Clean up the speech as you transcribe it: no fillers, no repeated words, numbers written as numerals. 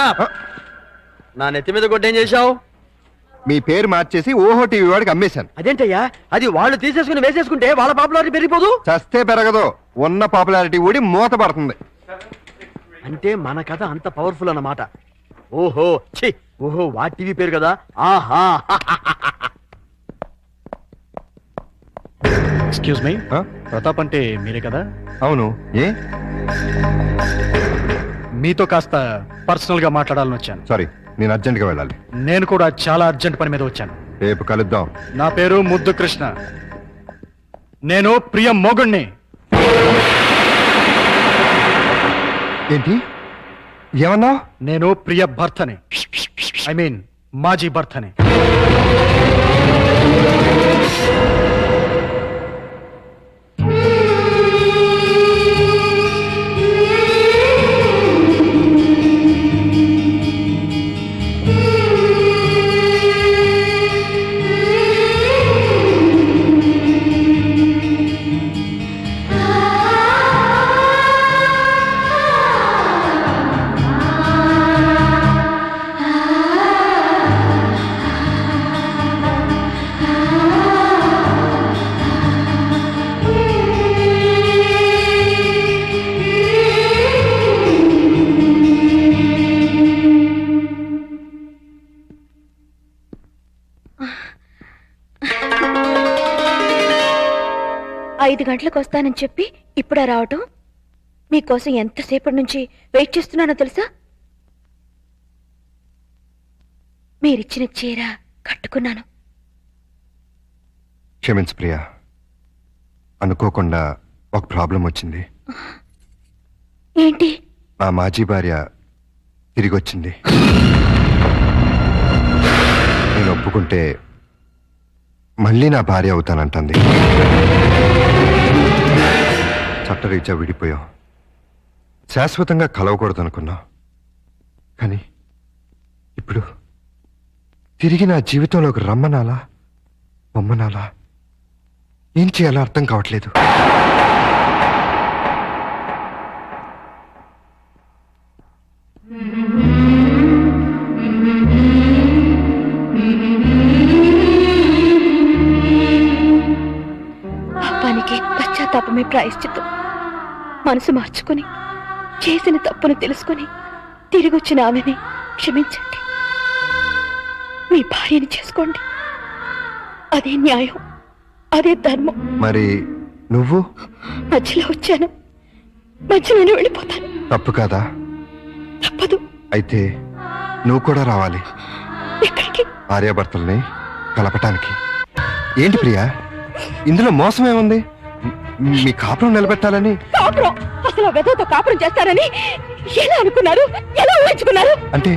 చెప్తా. నా నెత్తి మీద కొట్టేం చేశావు? మీ పేరు మార్చేసి ఓహో టీవీ వాడికి అమ్మేశాను. అదేంటయ్యా, అది వాళ్ళు తీసేసుకుని వేసేసుకుంటే వాళ్ళ పాపులారిటీ పెరిగిపోదు. చస్తే పెరగదు, ఉన్న పాపులారిటీ ఊడి మూత పడుతుంది. అంటే మన కథ అంత పవర్ఫుల్ అన్నమాట. ఓహో ఛీ, ఓహో వా టీవీ పేరు కదా. ఆహా. ఎక్స్క్యూజ్ మీ, ప్రతాప్ అంటే మీరే కదా? అవును. ఏ? మీతో కాస్త పర్సనల్ గా మాట్లాడాలని వచ్చాను. సారీ, నేను అర్జెంట్గా వెళ్ళాలి. నేను కూడా చాలా అర్జెంట్ పని మీద వచ్చాను. రేపు కలుద్దాం. నా పేరు ముద్దు కృష్ణ. నేను ప్రియ మొగుణ్ణి. ఏంటి ఏమన్నా? నేను ప్రియ భర్తని, ఐ మీన్ మాజీ భర్తని. ఐదు గంటలకు వస్తానని చెప్పి ఇప్పుడా రావటం? మీకోసం ఎంతసేపటి నుంచి వెయిట్ చేస్తున్నానో తెలుసా? మీరిచ్చిన చీర కట్టుకున్నాను. క్షమించు ప్రియా, అనుకోకుండా ఒక ప్రాబ్లం వచ్చింది. ఏంటి? నా మాజీ భార్య తిరిగి వచ్చింది. నేను ఒప్పుకుంటే మళ్ళీ నా భార్య అవుతానంటుంది. చట్టరీత్యా విడిపోయాం, శాశ్వతంగా కలవకూడదు అనుకున్నా. కానీ ఇప్పుడు తిరిగి నా జీవితంలోకి రమ్మనాలా బొమ్మనాలా, ఏం చేయాలో అర్థం కావట్లేదు. పాపానికి పశ్చాత్తాపమే ప్రాయశ్చిత్తం. మనసు మార్చుకుని చేసిన తప్పును తెలుసుకుని తిరిగొచ్చిన ఆమెని క్షమించండి. మీ భార్యని చేసుకోండి. అదే న్యాయం, అదే ధర్మం. మరి నువ్వు? మధ్యలో వచ్చాను, మధ్యలోనే వెళ్ళిపోతాను. తప్పు కాదా? తప్పదు. అయితే నువ్వు కూడా రావాలి. ఎక్కడికి? భార్యాభర్తల్ని కలపటానికి. ఏంటి ప్రియా, ఇందులో మోసం ఏముంది? మీ కాపురం నిలబెట్టాలని. కాపురం? అసలు వెదవతో కాపురం చేస్తారని ఎలా అనుకున్నారు? ఎలా ఊహించుకున్నారు? అంటే